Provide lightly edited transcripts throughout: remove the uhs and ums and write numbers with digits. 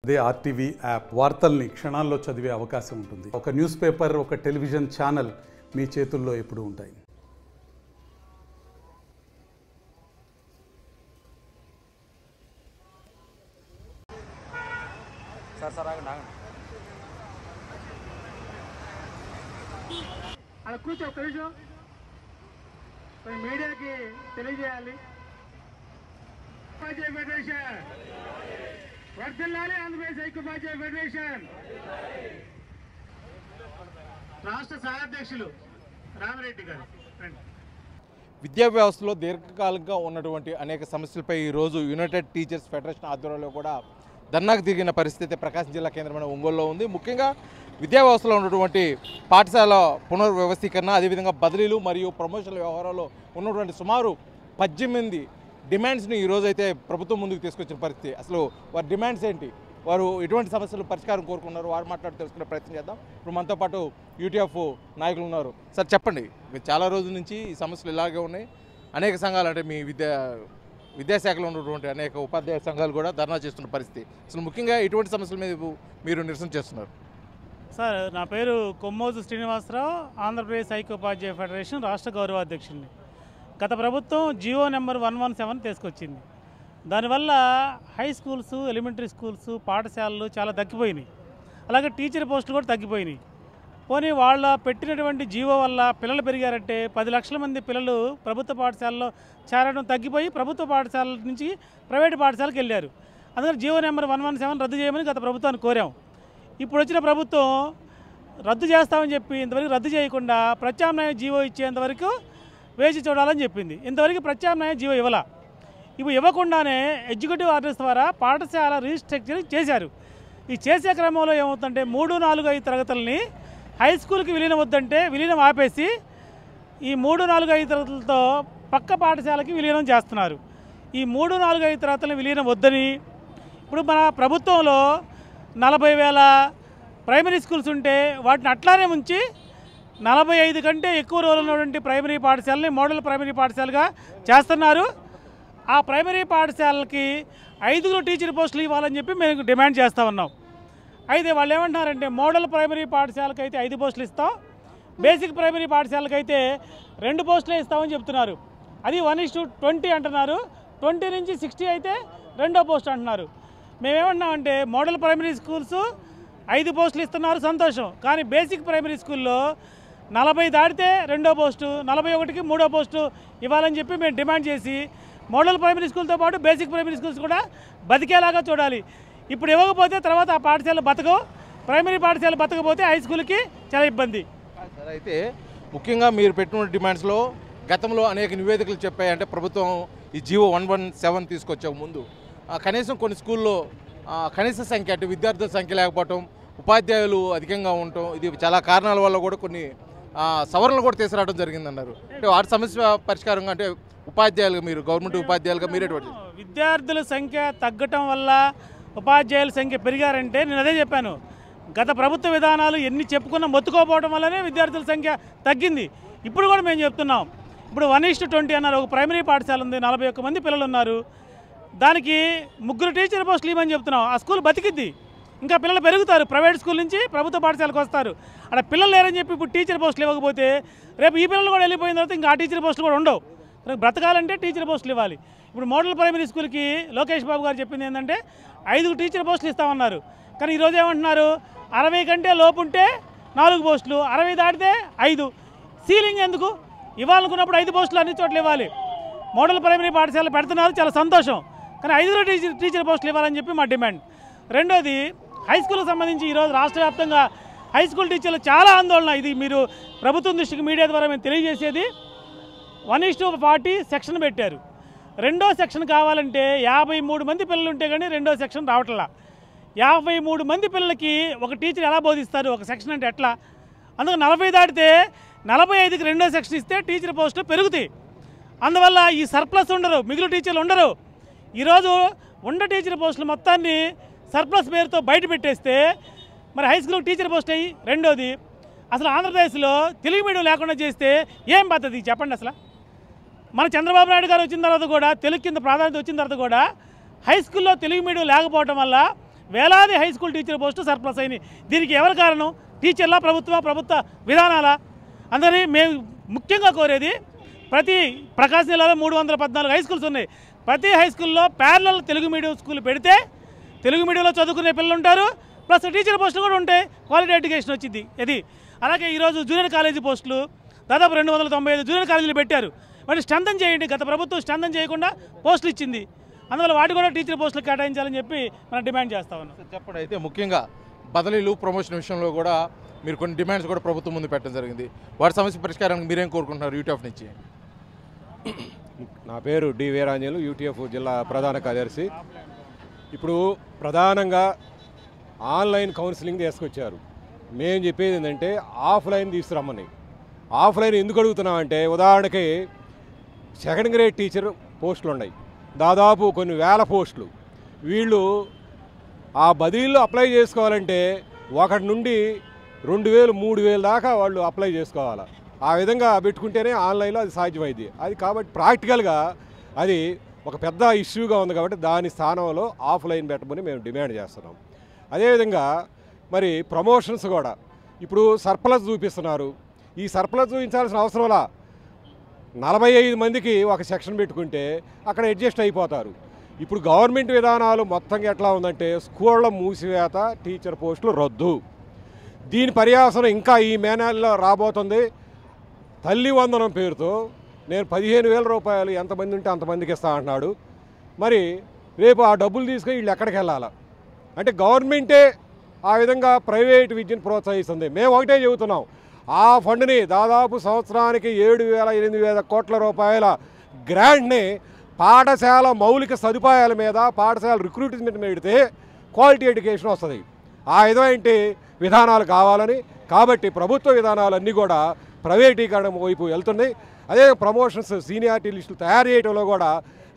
అదే RTV app వార్తల్ని క్షణాల్లో చదివే అవకాశం ఉంటుంది. ఒక న్యూస్ పేపర్, ఒక టెలివిజన్ ఛానల్ మీ చేతుల్లో ఎప్పుడూ ఉంటాయి. అలా కూర్చో ఒక్క నిమిషం. మీడియాకి తెలియజేయాలి. ఉపాధ్యాయ ఫెడరేషన్ వర్ధిల్లాలి. ఆంధ్రప్రదేశ్ ఐక్యోపాధ్యాయ ఫెడరేషన్ రాష్ట్ర సహాధ్యక్షులు రామిరెడ్డి గారు. విద్యా వ్యవస్థలో దీర్ఘకాలికంగా ఉన్నటువంటి అనేక సమస్యలపై ఈరోజు యునైటెడ్ టీచర్స్ ఫెడరేషన్ ఆధ్వర్యంలో కూడా ధర్నాకు తిరిగిన పరిస్థితి ప్రకాశం జిల్లా కేంద్రమైన ఒంగోలులో ఉంది. ముఖ్యంగా విద్యా వ్యవస్థలో ఉన్నటువంటి పాఠశాల పునర్వ్యవస్థీకరణ, అదేవిధంగా బదిలీలు మరియు ప్రమోషన్ల వ్యవహారాల్లో ఉన్నటువంటి సుమారు 18 డిమాండ్స్ని ఈరోజు అయితే ప్రభుత్వం ముందుకు తీసుకొచ్చిన పరిస్థితి. అసలు వారి డిమాండ్స్ ఏంటి, వారు ఎటువంటి సమస్యలు పరిష్కారం కోరుకున్నారు, వారు మాట్లాడి తెలుసుకునే ప్రయత్నం చేద్దాం. ఇప్పుడు మనతో పాటు యూటీఎఫ్ నాయకులు ఉన్నారు. సార్ చెప్పండి, మీరు చాలా రోజుల నుంచి ఈ సమస్యలు ఇలాగే ఉన్నాయి. అనేక సంఘాలు అంటే మీ విద్యాశాఖలో ఉన్నటువంటి అనేక ఉపాధ్యాయ సంఘాలు కూడా ధర్నా చేస్తున్న పరిస్థితి. అసలు ముఖ్యంగా ఎటువంటి సమస్యల మీద మీరు నిరసన చేస్తున్నారు? సార్, నా పేరు కొమ్మోజు శ్రీనివాసరావు, ఆంధ్రప్రదేశ్ ఐక్యోపాధ్యాయ ఫెడరేషన్ రాష్ట్ర గౌరవాధ్యక్షుడిని. గత ప్రభుత్వం జియో నెంబర్ 117 తీసుకొచ్చింది. దానివల్ల హై స్కూల్స్, ఎలిమెంటరీ స్కూల్స్, పాఠశాలలు చాలా తగ్గిపోయినాయి. అలాగే టీచర్ పోస్టులు కూడా తగ్గిపోయినాయి. పోనీ వాళ్ళ పెట్టినటువంటి జీవో వల్ల పిల్లలు పెరిగారంటే 10 లక్షల మంది పిల్లలు ప్రభుత్వ పాఠశాలలో చేరడం తగ్గిపోయి ప్రభుత్వ పాఠశాలల నుంచి ప్రైవేటు పాఠశాలకు వెళ్ళారు. అందుకని జీవో నెంబర్ 117 రద్దు చేయమని గత ప్రభుత్వాన్ని కోరాం. ఇప్పుడు వచ్చిన ప్రభుత్వం రద్దు చేస్తామని చెప్పి ఇంతవరకు రద్దు చేయకుండా ప్రత్యామ్నాయ జీవో ఇచ్చేంతవరకు వేచి చూడాలని చెప్పింది. ఇంతవరకు ప్రత్యామ్నాయ జీవో ఇవ్వాల. ఇప్పుడు ఇవ్వకుండానే ఎగ్జిక్యూటివ్ ఆర్డర్స్ ద్వారా పాఠశాల రీస్ట్రక్చరింగ్ చేశారు. ఈ చేసే క్రమంలో ఏమవుతుందంటే 3, 4, 5 తరగతులని హై స్కూల్కి విలీనం వద్దంటే విలీనం ఆపేసి ఈ 3, 4, 5 తరగతులతో పక్క పాఠశాలకి విలీనం చేస్తున్నారు. ఈ 3, 4, 5 తరగతులను విలీనం వద్దని ఇప్పుడు మన ప్రభుత్వంలో 40,000 ప్రైమరీ స్కూల్స్ ఉంటే వాటిని అట్లానే ఉంచి 45 కంటే ఎక్కువ రోజులు ఉన్నటువంటి ప్రైమరీ పాఠశాలని మోడల్ ప్రైమరీ పాఠశాలగా చేస్తున్నారు. ఆ ప్రైమరీ పాఠశాలకి 5 టీచర్ పోస్టులు ఇవ్వాలని చెప్పి మేము డిమాండ్ చేస్తూ ఉన్నాం. అయితే వాళ్ళు ఏమంటున్నారంటే మోడల్ ప్రైమరీ పాఠశాలకు అయితే 5 పోస్టులు ఇస్తాం, బేసిక్ ప్రైమరీ పాఠశాలకు అయితే 2 పోస్టులే ఇస్తామని చెప్తున్నారు. అది 1:20 అంటున్నారు. 20 నుంచి 60 అయితే 2వ పోస్ట్ అంటున్నారు. మేమేమంటున్నామంటే మోడల్ ప్రైమరీ స్కూల్స్ 5 పోస్టులు ఇస్తున్నారు, సంతోషం. కానీ బేసిక్ ప్రైమరీ స్కూల్లో 40 దాటితే 2వ పోస్టు, 41కి 3వ పోస్టు ఇవ్వాలని చెప్పి మేము డిమాండ్ చేసి మోడల్ ప్రైమరీ స్కూల్తో పాటు బేసిక్ ప్రైమరీ స్కూల్స్ కూడా బతికేలాగా చూడాలి. ఇప్పుడు ఇవ్వకపోతే తర్వాత ఆ పాఠశాల బతకవు, ప్రైమరీ పాఠశాల బతకపోతే హై స్కూల్కి చాలా ఇబ్బంది. సరే, అయితే ముఖ్యంగా మీరు పెట్టిన డిమాండ్స్లో గతంలో అనేక నివేదికలు చెప్పాయి. అంటే ప్రభుత్వం ఈ జీవో 117 తీసుకొచ్చే ముందు కనీసం కొన్ని స్కూల్లో కనీస సంఖ్య అంటే విద్యార్థుల సంఖ్య లేకపోవటం, ఉపాధ్యాయులు అధికంగా ఉండటం, ఇది చాలా కారణాల వల్ల కూడా కొన్ని సవరణలు కూడా తీసుకురావడం జరిగిందన్నారు. అంటే వాటి సమస్య పరిష్కారంగా అంటే ఉపాధ్యాయులుగా మీరు గవర్నమెంట్ ఉపాధ్యాయులుగా మీరేటువంటి విద్యార్థుల సంఖ్య తగ్గటం వల్ల ఉపాధ్యాయుల సంఖ్య పెరిగారంటే నేను అదే చెప్పాను. గత ప్రభుత్వ విధానాలు ఎన్ని చెప్పుకున్నా మొత్తుకోపోవడం వల్లనే విద్యార్థుల సంఖ్య తగ్గింది. ఇప్పుడు కూడా మేము చెప్తున్నాం. ఇప్పుడు 1:20 అన్నారు. ఒక ప్రైమరీ పాఠశాల ఉంది, 41 మంది పిల్లలు ఉన్నారు. దానికి 3 టీచర్ పోస్టులు ఇవ్వమని చెప్తున్నాం. ఆ స్కూల్ బతికిద్ది, ఇంకా పిల్లలు పెరుగుతారు, ప్రైవేట్ స్కూల్ నుంచి ప్రభుత్వ పాఠశాలకు వస్తారు. అక్కడ పిల్లలు లేరని చెప్పి ఇప్పుడు టీచర్ పోస్టులు ఇవ్వకపోతే రేపు ఈ పిల్లలు కూడా వెళ్ళిపోయిన తర్వాత ఇంకా ఆ టీచర్ పోస్టులు కూడా ఉండవు. బ్రతకాలంటే టీచర్ పోస్టులు ఇవ్వాలి. ఇప్పుడు మోడల్ ప్రైమరీ స్కూల్కి లోకేష్ బాబు గారు చెప్పింది ఏంటంటే 5 టీచర్ పోస్టులు ఇస్తామన్నారు. కానీ ఈరోజు ఏమంటున్నారు, 60 కంటే లోపు ఉంటే 4 పోస్టులు, 60 దాటితే 5. సీలింగ్ ఎందుకు? ఇవ్వాలనుకున్నప్పుడు 5 పోస్టులు అన్ని చోట్ల ఇవ్వాలి. మోడల్ ప్రైమరీ పాఠశాలలు పెడుతున్నారు, చాలా సంతోషం. కానీ 5 టీచర్ పోస్టులు ఇవ్వాలని చెప్పి మా డిమాండ్. రెండోది, హై స్కూల్కి సంబంధించి ఈరోజు రాష్ట్ర వ్యాప్తంగా హై స్కూల్ టీచర్లు చాలా ఆందోళన. ఇది మీరు ప్రభుత్వం దృష్టికి మీడియా ద్వారా మేము తెలియజేసేది. 1:40 సెక్షన్ పెట్టారు. 2వ సెక్షన్ కావాలంటే 53 మంది పిల్లలు ఉంటే కానీ 2వ సెక్షన్ రావట్లా. 53 మంది పిల్లలకి ఒక టీచర్ ఎలా బోధిస్తారు? ఒక సెక్షన్ అంటే ఎట్లా? అందుకు 40 దాటితే 45కి 2వ సెక్షన్ ఇస్తే టీచర్ పోస్టులు పెరుగుతాయి. అందువల్ల ఈ సర్ప్లస్ ఉండరు, మిగిలిన టీచర్లు ఉండరు. ఈరోజు ఉన్న టీచర్ పోస్టులు మొత్తాన్ని సర్ప్లస్ పేరుతో బయట పెట్టేస్తే మరి హై స్కూల్ టీచర్ పోస్ట్ అయ్యి. రెండోది, అసలు ఆంధ్రప్రదేశ్లో తెలుగు మీడియం లేకుండా చేస్తే ఏం పద్ధతి చెప్పండి? అసలు మన చంద్రబాబు నాయుడు గారు వచ్చిన తర్వాత కూడా తెలుగు కింద ప్రాధాన్యత వచ్చిన తర్వాత కూడా హై స్కూల్లో తెలుగు మీడియం లేకపోవడం వల్ల వేలాది high school teacher post surplus అయినాయి. దీనికి ఎవరు కారణం? టీచర్లా, ప్రభుత్వ విధానాలా? అందరినీ మేము ముఖ్యంగా కోరేది, ప్రకాశం జిల్లాలో 314 హై స్కూల్స్ ఉన్నాయి. ప్రతి హై స్కూల్లో ప్యారలల్ తెలుగు మీడియం స్కూల్ పెడితే తెలుగు మీడియంలో చదువుకునే పిల్లలు ఉంటారు, ప్లస్ టీచర్ పోస్టులు కూడా ఉంటాయి, క్వాలిటీ ఎడ్యుకేషన్ వచ్చింది. ఇది అలాగే ఈరోజు జూనియర్ కాలేజీ పోస్టులు దాదాపు 295 జూనియర్ కాలేజీలు పెట్టారు. వాటిని స్ట్రెంథన్ చేయండి. గత ప్రభుత్వం స్ట్రెంథన్ చేయకుండా పోస్టులు ఇచ్చింది. అందువల్ల వాటి కూడా టీచర్ పోస్టులు కేటాయించాలని చెప్పి మనం డిమాండ్ చేస్తా ఉన్నాం. చెప్పండి. అయితే ముఖ్యంగా బదిలీలు, ప్రమోషన్ విషయంలో కూడా మీరు కొన్ని డిమాండ్స్ కూడా ప్రభుత్వం ముందు పెట్టడం జరిగింది. వాటి సమస్య పరిష్కారానికి మీరేం కోరుకుంటున్నారు యూటీఎఫ్ నుంచి? నా పేరు డి వీరాంజలు, యూటీఎఫ్ జిల్లా ప్రధాన కార్యదర్శి. ఇప్పుడు ప్రధానంగా ఆన్లైన్ కౌన్సిలింగ్ తీసుకొచ్చారు. మేము చెప్పేది ఏంటంటే ఆఫ్లైన్ తీసుకురమ్మని. ఆఫ్లైన్ ఎందుకు అడుగుతున్నామంటే, ఉదాహరణకి సెకండ్ గ్రేడ్ టీచర్ పోస్టులు ఉన్నాయి, దాదాపు కొన్ని వేల పోస్టులు. వీళ్ళు ఆ బదిలీలో అప్లై చేసుకోవాలంటే 1 నుండి 2000, 3000 దాకా వాళ్ళు అప్లై చేసుకోవాలి. ఆ విధంగా పెట్టుకుంటేనే ఆన్లైన్లో అది సాధ్యమైంది. అది కాబట్టి ప్రాక్టికల్గా అది ఒక పెద్ద ఇష్యూగా ఉంది. కాబట్టి దాని స్థానంలో ఆఫ్లైన్ పెట్టమని మేము డిమాండ్ చేస్తున్నాం. అదేవిధంగా మరి ప్రమోషన్స్ కూడా ఇప్పుడు సర్ప్లస్ చూపిస్తున్నారు. ఈ సర్ప్లస్ చూపించాల్సిన అవసరంలా 45 మందికి ఒక సెక్షన్ పెట్టుకుంటే అక్కడ అడ్జస్ట్ అయిపోతారు. ఇప్పుడు గవర్నమెంట్ విధానాలు మొత్తంగా ఎట్లా ఉందంటే, స్కూళ్ళ మూసివేత, టీచర్ పోస్టులు రద్దు. దీని పర్యావసనం ఇంకా ఈ మే నెలలో రాబోతుంది. తల్లి వందనం పేరుతో నేను 15,000 రూపాయలు ఎంతమంది ఉంటే అంతమందికి ఇస్తా అంటున్నాడు. మరి రేపు ఆ డబ్బులు తీసుకొని వీళ్ళు ఎక్కడికి వెళ్ళాలా? అంటే గవర్నమెంటే ఆ విధంగా ప్రైవేట్ విద్యను ప్రోత్సహిస్తుంది. మేము ఒకటే చెబుతున్నాం, ఆ ఫండ్ని దాదాపు సంవత్సరానికి 7,000-8,000 కోట్ల రూపాయల గ్రాంట్ని పాఠశాల మౌలిక సదుపాయాల మీద, పాఠశాల రిక్రూట్మెంట్ మీద పెడితే క్వాలిటీ ఎడ్యుకేషన్ వస్తుంది. ఆ విధమైన విధానాలు కావాలని, కాబట్టి ప్రభుత్వ విధానాలన్నీ కూడా ప్రైవేటీకరణ వైపు వెళ్తున్నాయి. అదే ప్రమోషన్స్, సీనియారిటీ లిస్టులు తయారు చేయడంలో కూడా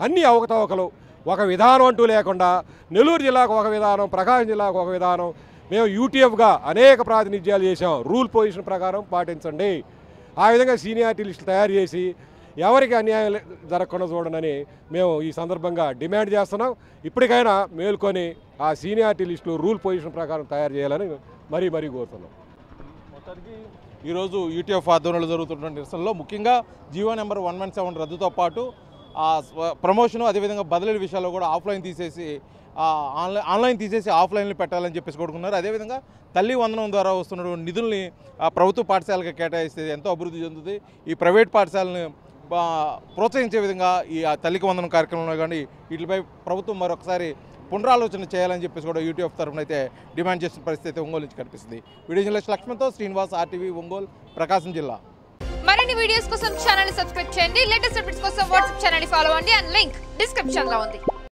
అన్ని అవకతవకలు, ఒక విధానం అంటూ లేకుండా నెల్లూరు జిల్లాకు ఒక విధానం, ప్రకాశం జిల్లాకు ఒక విధానం. మేము యూటీఎఫ్గా అనేక ప్రాతినిధ్యాలు చేసాం. రూల్ పొజిషన్ ప్రకారం పాటించండి. ఆ విధంగా సీనియారిటీ లిస్టులు తయారు చేసి ఎవరికి అన్యాయం జరగకుండా చూడనని మేము ఈ సందర్భంగా డిమాండ్ చేస్తున్నాం. ఇప్పటికైనా మేల్కొని ఆ సీనియారిటీ లిస్టులు రూల్ పొజిషన్ ప్రకారం తయారు చేయాలని మరీ కోరుతున్నాం. మొత్తానికి ఈరోజు యూటీఎఫ్ ఆధ్వర్యంలో జరుగుతున్న నిరసనలో ముఖ్యంగా జీవో నెంబర్ 117 రద్దుతో పాటు ప్రమోషను, అదేవిధంగా బదిలీల విషయాల్లో కూడా ఆఫ్లైన్ తీసేసి ఆన్లైన్ తీసేసి ఆఫ్లైన్లో పెట్టాలని చెప్పేసి కోరుకున్నారు. అదేవిధంగా తల్లి వందనం ద్వారా వస్తున్న నిధుల్ని ప్రభుత్వ పాఠశాలకు కేటాయిస్తే ఎంతో అభివృద్ధి చెందుతుంది. ఈ ప్రైవేట్ పాఠశాలని ప్రోత్సహించే విధంగా ఈ తల్లికి వందనం కార్యక్రమంలో కానీ వీటిపై ప్రభుత్వం మరొకసారి పునరాలోచన చేయాలని చెప్పేసి కూడా యూటీఎఫ్ తరఫున అయితే డిమాండ్ చేసిన పరిస్థితి ఒంగోలు నుంచి కనిపిస్తుంది. వీడియో జర్నలిస్ట్ లక్ష్మణ్తో శ్రీనివాస్, RTV ఒంగోలు, ప్రకాశం జిల్లా. మరిన్ని వీడియోస్ కోసం ఛానల్ ని సబ్స్క్రైబ్ చేయండి. లేటెస్ట్ అప్డేట్స్ కోసం వాట్సాప్ ఛానల్ ని ఫాలో అవ్వండి. అండ్ లింక్ డిస్క్రిప్షన్ లో ఉంది.